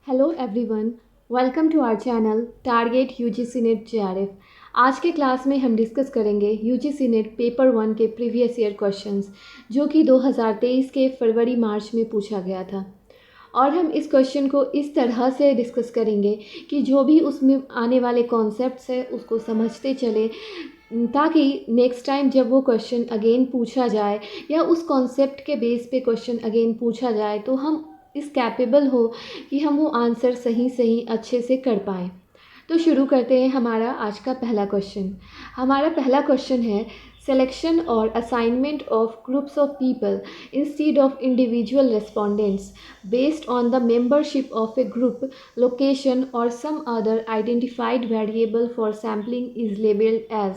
Hello everyone, welcome to our channel target UGC NET JRF. आज के class में हम डिस्कस करेंगे यूजीसी नेट पेपर 1 के प्रीवियस ईयर क्वेश्चंस जो कि 2023 के फरवरी मार्च में पूछा गया था। और हम इस क्वेश्चन को इस तरह से डिस्कस करेंगे कि जो भी उसमें आने वाले कॉन्सेप्ट्स है उसको समझते चले, ताकि नेक्स्ट टाइम जब वो क्वेश्चन अगेन पूछा जाए या उस कॉन्सेप्ट के बेस पे क्वेश्चन अगेन पूछा जाए तो हम इस कैपेबल हो कि हम वो आंसर सही अच्छे से कर पाएँ। तो शुरू करते हैं हमारा आज का पहला क्वेश्चन। हमारा पहला क्वेश्चन है सिलेक्शन और assignment of groups of people instead of individual respondents based on the membership of a group location और some other identified variable for sampling is labelled as.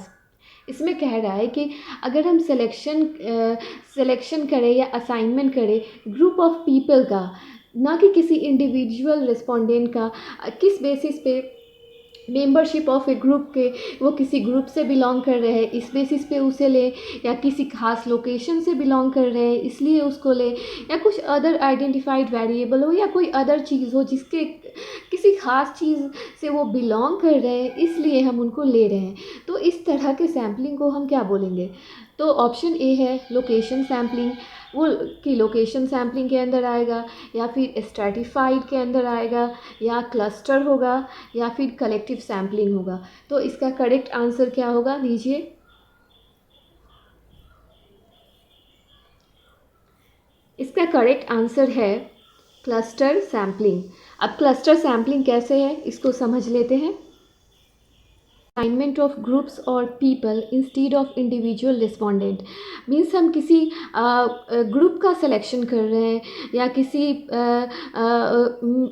इसमें कह रहा है कि अगर हम सिलेक्शन करें या असाइनमेंट करें ग्रुप ऑफ पीपल का, ना कि किसी इंडिविजुअल रिस्पोंडेंट का, किस बेसिस पे मेंबरशिप ऑफ ए ग्रुप के वो किसी ग्रुप से बिलोंग कर रहे हैं इस बेसिस पे उसे ले, या किसी खास लोकेशन से बिलोंग कर रहे हैं इसलिए उसको ले, या कुछ अदर आइडेंटिफाइड वेरिएबल हो या कोई अदर चीज़ हो जिसके किसी खास चीज़ से वो बिलोंग कर रहे हैं इसलिए हम उनको ले रहे हैं। तो इस तरह के सैम्पलिंग को हम क्या बोलेंगे? तो ऑप्शन ए है लोकेशन सैम्पलिंग, वो कि लोकेशन सैम्पलिंग के अंदर आएगा, या फिर स्ट्रैटिफाइड के अंदर आएगा, या क्लस्टर होगा, या फिर कलेक्टिव सैम्पलिंग होगा। तो इसका करेक्ट आंसर क्या होगा लीजिए। इसका करेक्ट आंसर है क्लस्टर सैम्पलिंग। अब क्लस्टर सैम्पलिंग कैसे है इसको समझ लेते हैं। असाइनमेंट ऑफ ग्रुप्स और people instead of individual respondent means हम किसी ग्रुप का सिलेक्शन कर रहे हैं या किसी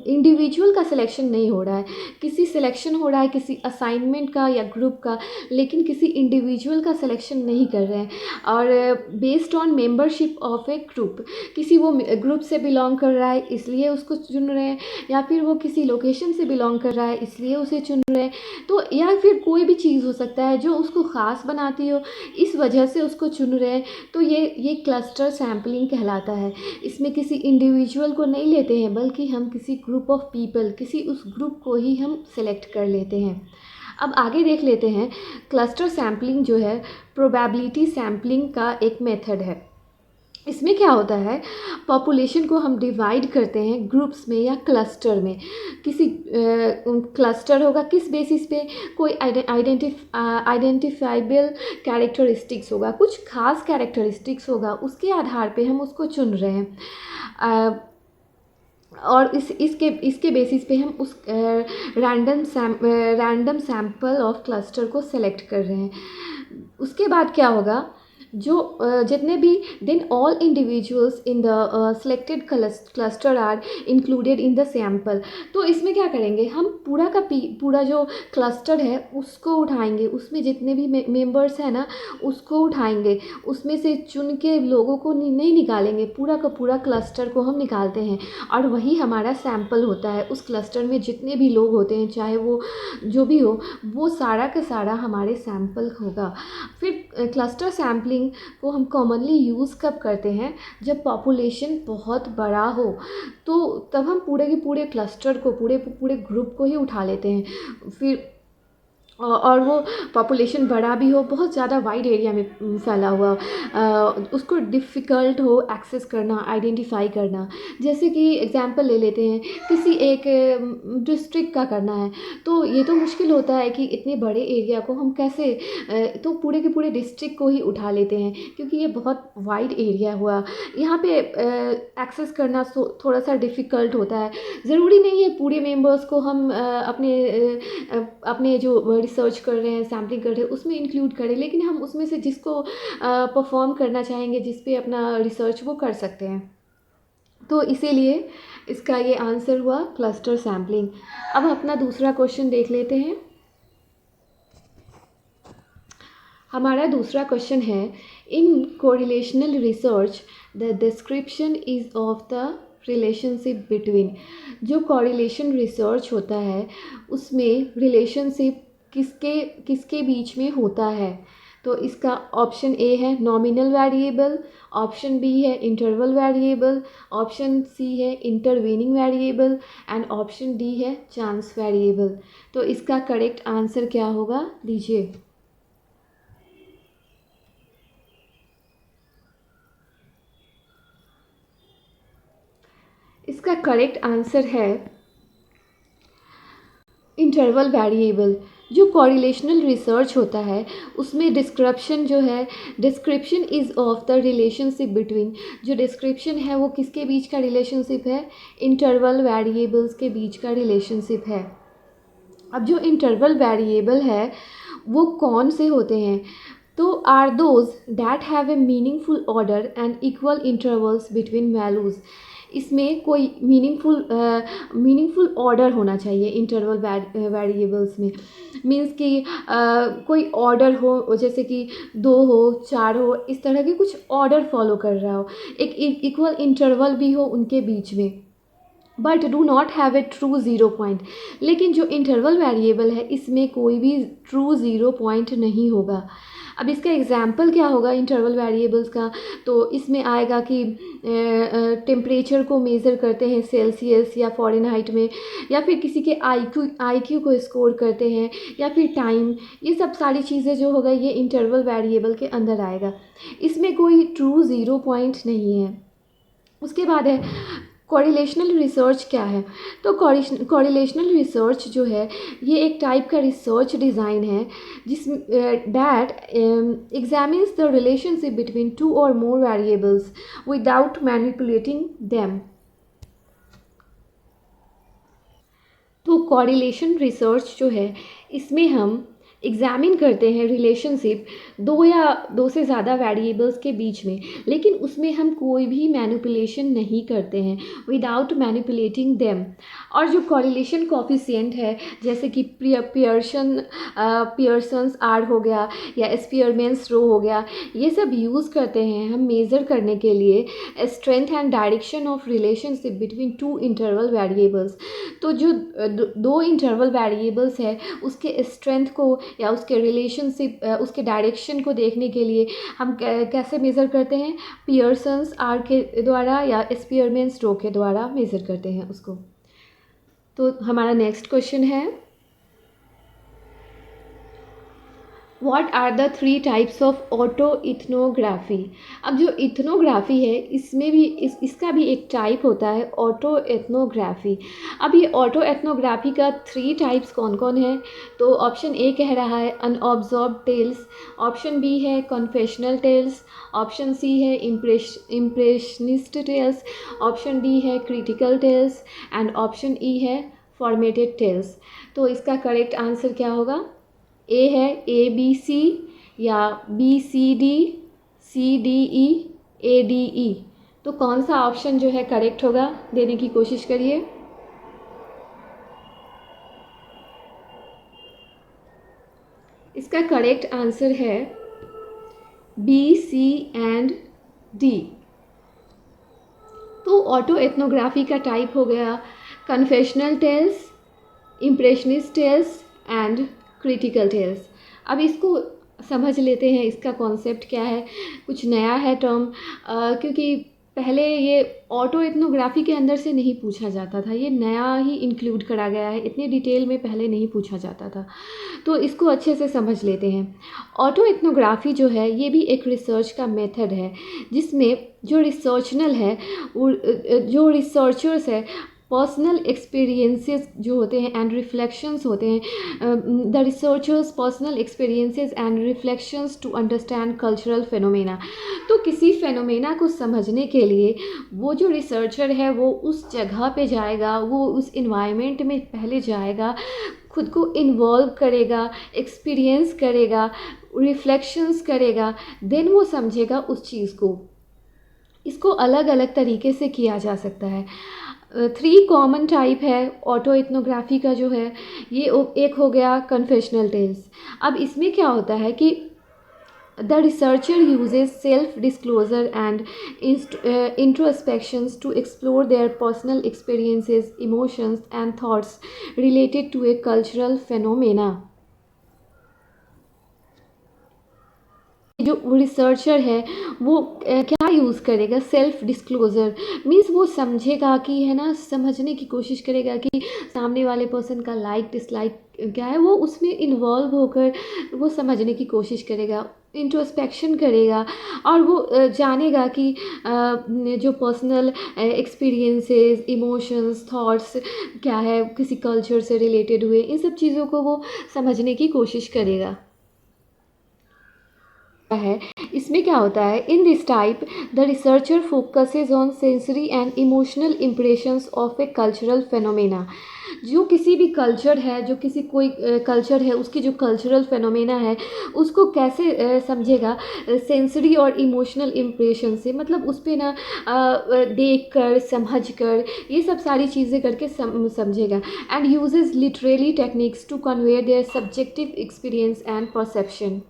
इंडिविजुअल का सिलेक्शन नहीं हो रहा है, किसी सिलेक्शन हो रहा है किसी असाइनमेंट का या ग्रुप का, लेकिन किसी इंडिविजुअल का सिलेक्शन नहीं कर रहे हैं। और based on membership of a group, किसी वो ग्रुप से बिलोंग कर रहा है इसलिए उसको चुन रहे हैं, या फिर वो किसी लोकेशन से बिलोंग कर रहा है इसलिए उसे चुन रहे हैं। तो या फिर कोई भी चीज़ हो सकता है जो उसको ख़ास बनाती हो, इस वजह से उसको चुन रहे हैं। तो ये क्लस्टर सैम्पलिंग कहलाता है। इसमें किसी इंडिविजुअल को नहीं लेते हैं बल्कि हम किसी ग्रुप ऑफ पीपल, किसी उस ग्रुप को ही हम सेलेक्ट कर लेते हैं। अब आगे देख लेते हैं। क्लस्टर सैम्पलिंग जो है प्रोबेबिलिटी सैम्पलिंग का एक मेथड है। इसमें क्या होता है, पॉपुलेशन को हम डिवाइड करते हैं ग्रुप्स में या क्लस्टर में। किसी क्लस्टर होगा किस बेसिस पे, कोई आइडेंटिफाइबल कैरेक्टरिस्टिक्स होगा, कुछ खास कैरेक्टरिस्टिक्स होगा, उसके आधार पे हम उसको चुन रहे हैं। और इसके बेसिस पे हम उस रैंडम सैम्पल ऑफ क्लस्टर को सेलेक्ट कर रहे हैं। उसके बाद क्या होगा, जो जितने भी then all individuals in the selected cluster are included in the sample. तो इसमें क्या करेंगे, हम पूरा जो क्लस्टर है उसको उठाएंगे, उसमें जितने भी मेंबर्स हैं ना उसको उठाएंगे, उसमें से चुन के लोगों को नहीं निकालेंगे, पूरा का पूरा क्लस्टर को हम निकालते हैं और वही हमारा सैम्पल होता है। उस क्लस्टर में जितने भी लोग होते हैं, चाहे वो जो भी हो, वो सारा का सारा हमारे सैम्पल होगा। फिर क्लस्टर सैम्पलिंग को हम कॉमनली यूज़ कब करते हैं, जब पॉपुलेशन बहुत बड़ा हो, तो तब हम पूरे के पूरे क्लस्टर को, पूरे ग्रुप को ही उठा लेते हैं। फिर और वो पॉपुलेशन बड़ा भी हो, बहुत ज़्यादा वाइड एरिया में फैला हुआ, उसको डिफ़िकल्ट हो एक्सेस करना, आइडेंटिफाई करना। जैसे कि एग्जांपल ले लेते हैं, किसी एक डिस्ट्रिक्ट का करना है, तो ये तो मुश्किल होता है कि इतने बड़े एरिया को हम कैसे, तो पूरे के पूरे डिस्ट्रिक्ट को ही उठा लेते हैं क्योंकि ये बहुत वाइड एरिया हुआ, यहाँ पे एक्सेस करना थोड़ा सा डिफ़िकल्ट होता है। ज़रूरी नहीं है पूरे मेंबर्स को हम अपने जो रिसर्च कर रहे हैं, सैम्पलिंग कर रहे हैं, उसमें इंक्लूड करें, लेकिन हम उसमें से जिसको परफॉर्म करना चाहेंगे, जिस पे अपना रिसर्च वो कर सकते हैं। तो इसीलिए इसका ये आंसर हुआ क्लस्टर सैम्पलिंग। अब अपना दूसरा क्वेश्चन देख लेते हैं। हमारा दूसरा क्वेश्चन है, in correlational research the description is of the relationship between. जो कोरिलेशन रिसर्च होता है उसमें रिलेशनशिप किसके बीच में होता है, तो इसका ऑप्शन ए है नॉमिनल वेरिएबल, ऑप्शन बी है इंटरवल वेरिएबल, ऑप्शन सी है intervening variable and option D है चांस वेरिएबल। तो इसका करेक्ट आंसर क्या होगा, लीजिए। इसका करेक्ट आंसर है इंटरवल वेरिएबल। जो कॉरिलेशनल रिसर्च होता है उसमें डिस्क्रिप्शन जो है, description is of the relationship between, जो डिस्क्रिप्शन है वो किसके बीच का रिलेशनशिप है, इंटरवल वेरिएबल्स के बीच का रिलेशनशिप है। अब जो इंटरवल वेरिएबल है वो कौन से होते हैं, तो are those that have a meaningful order and equal intervals between values. इसमें कोई मीनिंगफुल ऑर्डर होना चाहिए इंटरवल वेरिएबल्स में। मीन्स कि कोई ऑर्डर हो, जैसे कि 2 हो 4 हो, इस तरह के कुछ ऑर्डर फॉलो कर रहा हो, एक इक्वल इंटरवल भी हो उनके बीच में, but do not have a true zero point. लेकिन जो इंटरवल वेरिएबल है इसमें कोई भी ट्रू ज़ीरो पॉइंट नहीं होगा। अब इसका एग्जाम्पल क्या होगा इंटरवल वेरिएबल्स का, तो इसमें आएगा कि टेम्परेचर को मेज़र करते हैं सेल्सियस या फ़ारेनहाइट में, या फिर किसी के आईक्यू को स्कोर करते हैं, या फिर टाइम, ये सब सारी चीज़ें जो होगा ये इंटरवल वेरिएबल के अंदर आएगा। इसमें कोई ट्रू ज़ीरो पॉइंट नहीं है। उसके बाद है कॉरिलेशनल रिसर्च क्या है, तो कॉरिलेशनल रिसर्च जो है ये एक टाइप का रिसर्च डिज़ाइन है जिस that examines the relationship between 2 और मोर वेरिएबल्स विदाउट मैनिपुलेटिंग देम। तो कॉरिलेशन रिसर्च जो है इसमें हम एग्जामिन करते हैं रिलेशनशिप 2 या 2 से ज़्यादा वेरिएबल्स के बीच में, लेकिन उसमें हम कोई भी मैनिपुलेशन नहीं करते हैं, विदाउट मैनिपुलेटिंग देम। और जो कॉरिलेशन कोफिशिएंट है, जैसे कि पियर्सन्स आर हो गया या स्पीयरमैन्स रो हो गया, ये सब यूज़ करते हैं हम मेज़र करने के लिए strength and direction of relationship between 2 interval variables. तो जो 2 इंटरवल वेरिएबल्स है उसके स्ट्रेंथ को या उसके रिलेशनशिप, उसके डायरेक्शन को देखने के लिए हम कैसे मेज़र करते हैं, पियर्सन्स आर के द्वारा या स्पीयरमैन्स रो के द्वारा मेज़र करते हैं उसको। तो हमारा नेक्स्ट क्वेश्चन है, what are the 3 types of auto ethnography. अब जो इथनोग्राफी है इसमें भी इसका भी एक टाइप होता है ऑटो एथनोग्राफी। अब ये ऑटो एथनोग्राफी का 3 टाइप्स कौन कौन है, तो ऑप्शन ए कह रहा है अनऑब्जर्व्ड टेल्स, ऑप्शन बी है कन्फेशनल टेल्स, ऑप्शन सी है इम्प्रेशनिस्ट टेल्स, ऑप्शन डी है critical tales and option E है फॉर्मेटेड टेल्स। तो इसका करेक्ट आंसर क्या होगा, ए है ABC या BCD, CDE, ADE। तो कौन सा ऑप्शन जो है करेक्ट होगा, देने की कोशिश करिए। इसका करेक्ट आंसर है B, C एंड D। तो ऑटो एथनोग्राफी का टाइप हो गया confessional tales, impressionist tales and critical tales. अब इसको समझ लेते हैं, इसका कॉन्सेप्ट क्या है, कुछ नया है टर्म, क्योंकि पहले ये ऑटो एथनोग्राफी के अंदर से नहीं पूछा जाता था, ये नया ही इंक्लूड करा गया है, इतने डिटेल में पहले नहीं पूछा जाता था। तो इसको अच्छे से समझ लेते हैं। ऑटो एथनोग्राफी जो है ये भी एक रिसर्च का मेथड है जिसमें जो रिसर्चनल है, जो रिसर्चर्स है, पर्सनल एक्सपीरियंसेस जो होते हैं एंड रिफ्लेक्शंस होते हैं, the researcher's personal experiences and reflections to understand cultural phenomena. तो किसी फेनोमेना को समझने के लिए वो जो रिसर्चर है वो उस जगह पे जाएगा, वो उस इन्वायरमेंट में पहले जाएगा, खुद को इन्वॉल्व करेगा, एक्सपीरियंस करेगा, रिफ्लेक्शंस करेगा, देन वो समझेगा उस चीज़ को। इसको अलग अलग तरीके से किया जा सकता है। 3 कॉमन टाइप है ऑटो इथनोग्राफी का जो है, ये एक हो गया कन्फेशनल टेल्स। अब इसमें क्या होता है कि the researcher uses self disclosure and introspections to explore their personal experiences, emotions and thoughts related to a cultural phenomena. जो रिसर्चर है वो क्या यूज़ करेगा, सेल्फ डिस्क्लोज़र। मीन्स वो समझेगा कि, है ना, समझने की कोशिश करेगा कि सामने वाले पर्सन का लाइक डिसलाइक क्या है, वो उसमें इन्वॉल्व होकर वो समझने की कोशिश करेगा, इंट्रोस्पेक्शन करेगा, और वो जानेगा कि जो पर्सनल एक्सपीरियंसेस, इमोशंस, थॉट्स क्या है, किसी कल्चर से रिलेटेड हुए, इन सब चीज़ों को वो समझने की कोशिश करेगा है। इसमें क्या होता है, इन this type the researcher focuses on sensory and emotional impressions of a cultural phenomena. जो किसी भी कल्चर है, जो किसी कोई कल्चर है, उसकी जो कल्चरल फेनोमेना है उसको कैसे समझेगा, सेंसरी और इमोशनल इम्प्रेशन से, मतलब उस पर ना देख कर, समझ कर, ये सब सारी चीज़ें करके समझेगा। And uses literary techniques to convey their subjective experience and perception.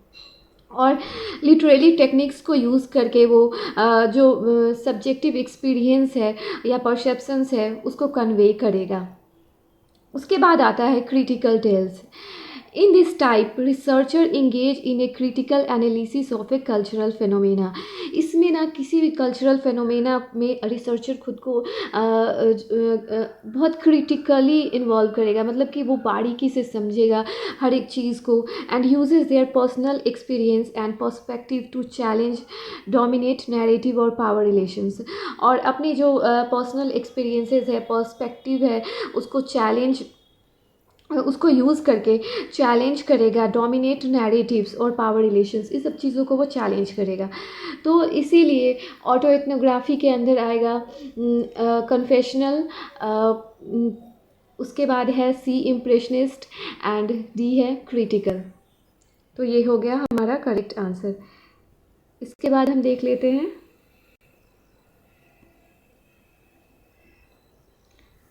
और लिटरेरी टेक्निक्स को यूज़ करके वो जो सब्जेक्टिव एक्सपीरियंस है या परसेप्शंस है उसको कन्वे करेगा। उसके बाद आता है critical tales. In this type researcher engage in a critical analysis of a cultural phenomena. इसमें ना किसी भी कल्चरल फेनोमेना में रिसर्चर खुद को बहुत क्रिटिकली इन्वॉल्व करेगा, मतलब कि वो बारीकी से समझेगा हर एक चीज़ को, and uses their personal experience and perspective to challenge dominate narrative और पावर रिलेशंस। और अपनी जो पर्सनल एक्सपीरियंसेस है, पर्सपेक्टिव है, उसको उसको यूज़ करके चैलेंज करेगा डोमिनेट नैरेटिव्स और पावर रिलेशंस, इस सब चीज़ों को वो चैलेंज करेगा। तो इसीलिए ऑटो एथनोग्राफी के अंदर आएगा कन्फेशनल, उसके बाद है सी इम्प्रेशनिस्ट, एंड डी है क्रिटिकल। तो ये हो गया हमारा करेक्ट आंसर। इसके बाद हम देख लेते हैं,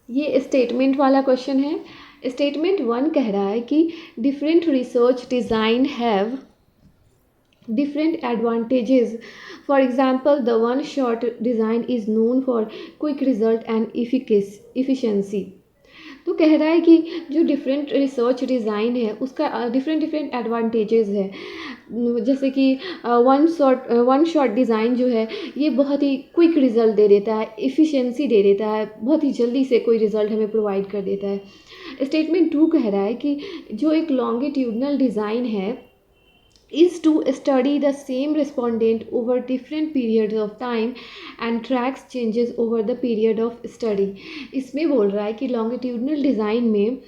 ये स्टेटमेंट वाला क्वेश्चन है। स्टेटमेंट 1 कह रहा है कि different research design have different advantages. For example, the one shot design is known for quick result and efficiency. तो कह रहा है कि जो डिफरेंट रिसर्च डिज़ाइन है उसका डिफरेंट डिफरेंट एडवांटेजेस है। जैसे कि वन शॉट डिज़ाइन जो है ये बहुत ही क्विक रिज़ल्ट दे देता है, इफ़िशेंसी दे देता है, बहुत ही जल्दी से कोई रिज़ल्ट हमें प्रोवाइड कर देता है। स्टेटमेंट 2 कह रहा है कि जो एक लॉन्गिट्यूडनल डिज़ाइन है is to study the same respondent over different periods of time and tracks changes over the period of study। इसमें बोल रहा है कि longitudinal design में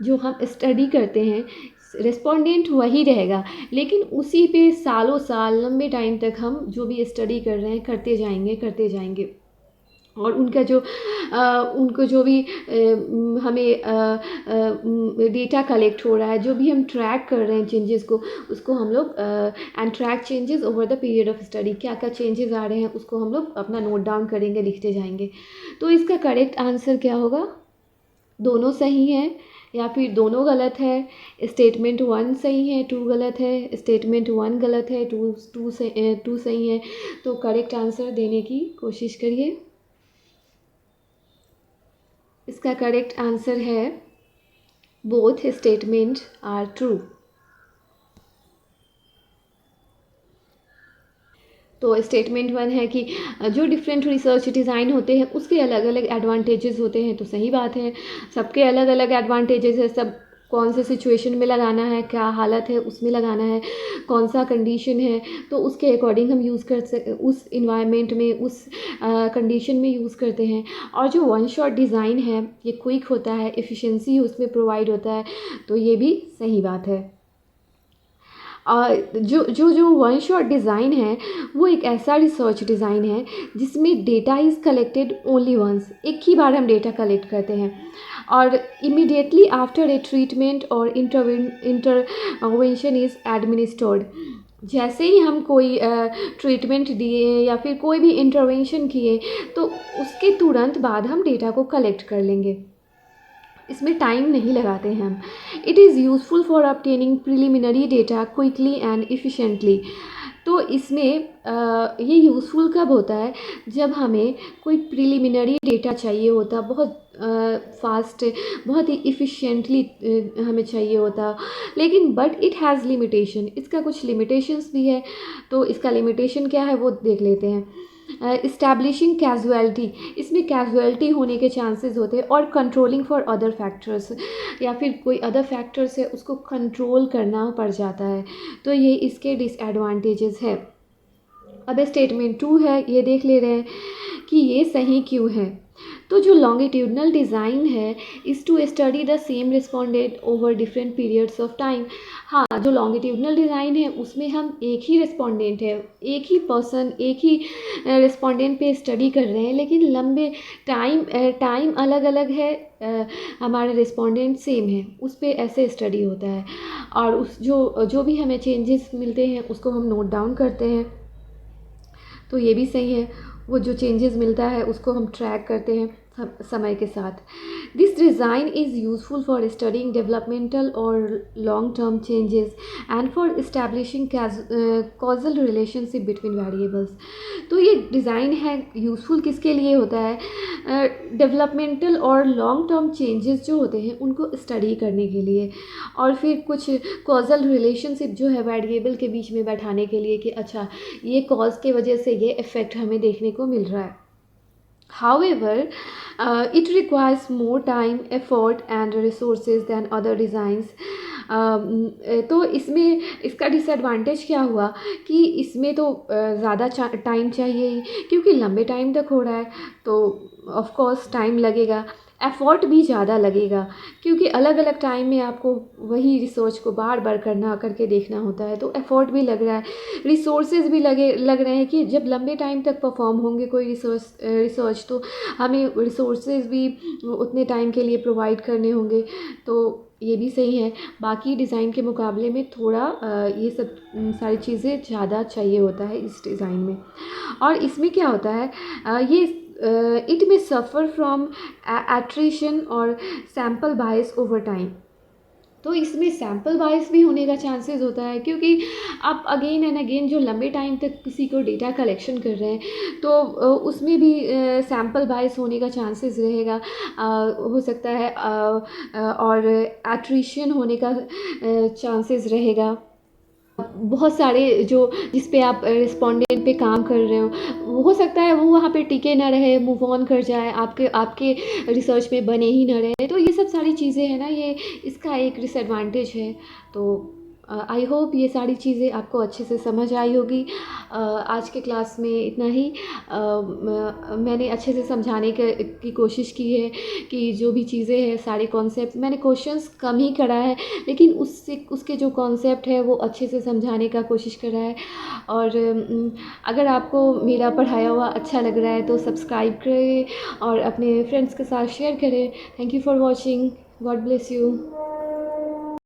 जो हम स्टडी करते हैं रिस्पोंडेंट वही रहेगा, लेकिन उसी पे सालों साल लंबे टाइम तक हम जो भी स्टडी कर रहे हैं करते जाएंगे, और उनका जो उनको जो भी हमें डेटा कलेक्ट हो रहा है, जो भी हम ट्रैक कर रहे हैं चेंजेस को, उसको हम लोग and track changes over the period of study, क्या क्या चेंजेस आ रहे हैं उसको हम लोग अपना नोट डाउन करेंगे, लिखते जाएंगे। तो इसका करेक्ट आंसर क्या होगा, दोनों सही है या फिर दोनों गलत है। स्टेटमेंट 1 सही है, 2 गलत है। स्टेटमेंट 1 गलत है, 2 सही है। तो करेक्ट आंसर देने की कोशिश करिए। इसका करेक्ट आंसर है बोथ स्टेटमेंट आर ट्रू। तो स्टेटमेंट 1 है कि जो डिफरेंट रिसर्च डिज़ाइन होते हैं उसके अलग अलग एडवांटेजेस होते हैं, तो सही बात है, सबके अलग अलग एडवांटेजेस है। सब कौन से सिचुएशन में लगाना है, क्या हालत है उसमें लगाना है, कौन सा कंडीशन है, तो उसके अकॉर्डिंग हम यूज़ कर उस इन्वायरमेंट में, उस कंडीशन में यूज़ करते हैं। और जो वन शॉट डिज़ाइन है ये क्विक होता है, एफिशिएंसी उसमें प्रोवाइड होता है, तो ये भी सही बात है। जो वन शॉट डिज़ाइन है वो एक ऐसा रिसर्च डिज़ाइन है जिसमें data is collected only once, एक ही बार हम डेटा कलेक्ट करते हैं, और इमीडिएटली आफ्टर ए ट्रीटमेंट और इंटरवेंशन इज़ एडमिनिस्टर्ड। जैसे ही हम कोई ट्रीटमेंट दिए या फिर कोई भी इंटरवेंशन किए तो उसके तुरंत बाद हम डेटा को कलेक्ट कर लेंगे, इसमें टाइम नहीं लगाते हैं हम। It is useful for obtaining preliminary data quickly and efficiently. तो इसमें ये यूज़फुल कब होता है, जब हमें कोई प्रिलिमिनरी डेटा चाहिए होता, बहुत फास्ट, बहुत ही इफ़िशेंटली हमें चाहिए होता, लेकिन बट इट हैज़ लिमिटेशन, इसका कुछ लिमिटेशंस भी है। तो इसका लिमिटेशन क्या है वो देख लेते हैं। इस्टेब्लिशिंग कैजुअलिटी, इसमें कैजुअलिटी होने के चांसेस होते हैं, और कंट्रोलिंग फॉर अदर फैक्टर्स, या फिर कोई अदर फैक्टर्स है उसको कंट्रोल करना पड़ जाता है। तो ये इसके डिसएडवांटेजेस है। अब स्टेटमेंट 2 है, ये देख ले रहे हैं कि ये सही क्यों है। तो जो लॉन्गिट्यूडनल डिज़ाइन है is to study the same respondent over different periods of time. हाँ, जो लॉन्गिट्यूडनल डिज़ाइन है उसमें हम एक ही रिस्पोंडेंट है, एक ही पर्सन, एक ही रिस्पोंडेंट पे स्टडी कर रहे हैं, लेकिन लंबे टाइम अलग अलग है, हमारे रिस्पोंडेंट सेम है, उस पर ऐसे स्टडी होता है। और उस जो भी हमें चेंजेस मिलते हैं उसको हम नोट डाउन करते हैं। तो ये भी सही है, वो जो चेंजेस मिलता है उसको हम ट्रैक करते हैं समय के साथ। This design is useful for studying developmental और long term changes and for establishing causal relationship between variables. तो ये डिज़ाइन है यूज़फुल किसके लिए होता है? डेवलपमेंटल और लॉन्ग टर्म चेंजेस जो होते हैं उनको स्टडी करने के लिए, और फिर कुछ कॉजल रिलेशनशिप जो है वेरिएबल के बीच में बैठाने के लिए कि अच्छा ये कॉज के वजह से ये इफ़ेक्ट हमें देखने को मिल रहा है। However, it requires more time, effort and resources than other designs. तो इसमें इसका डिसएडवांटेज क्या हुआ कि इसमें तो ज़्यादा टाइम चाहिए ही, क्योंकि लंबे टाइम तक हो रहा है तो ऑफ कोर्स टाइम लगेगा, एफ़र्ट भी ज़्यादा लगेगा, क्योंकि अलग अलग टाइम में आपको वही रिसर्च को बार बार करके देखना होता है, तो एफ़र्ट भी लग रहा है, रिसोर्सेज भी लग रहे हैं कि जब लंबे टाइम तक परफॉर्म होंगे कोई रिसर्च तो हमें रिसोर्सेज भी उतने टाइम के लिए प्रोवाइड करने होंगे। तो ये भी सही है, बाकी डिज़ाइन के मुकाबले में थोड़ा ये सब सारी चीज़ें ज़्यादा चाहिए होता है इस डिज़ाइन में। और इसमें क्या होता है, ये इट में सफ़र फ्रॉम एट्रिशन और सैम्पल बायस ओवर टाइम। तो इसमें सैम्पल बायस भी होने का चांसेस होता है, क्योंकि आप अगेन एंड अगेन जो लंबे टाइम तक किसी को डेटा कलेक्शन कर रहे हैं तो उसमें भी सैम्पल बायस होने का चांसेस रहेगा, हो सकता है, और एट्रिशन होने का चांसेस रहेगा। बहुत सारे जो जिस पे आप रिस्पोंडेंट पे काम कर रहे हो सकता है वो वहाँ पे टिके ना रहे, मूव ऑन कर जाए, आपके रिसर्च में बने ही ना रहे। तो ये सब सारी चीज़ें हैं ना, ये इसका एक डिसएडवांटेज है। तो आई होप ये सारी चीज़ें आपको अच्छे से समझ आई होगी। आज के क्लास में इतना ही। मैंने अच्छे से समझाने की कोशिश की है कि जो भी चीज़ें हैं सारे कॉन्सेप्ट, मैंने क्वेश्चंस कम ही करा है, लेकिन उसके जो कॉन्सेप्ट है वो अच्छे से समझाने का कोशिश करा है। और अगर आपको मेरा पढ़ाया हुआ अच्छा लग रहा है तो सब्सक्राइब करें और अपने फ्रेंड्स के साथ शेयर करें। Thank you for watching. God bless you.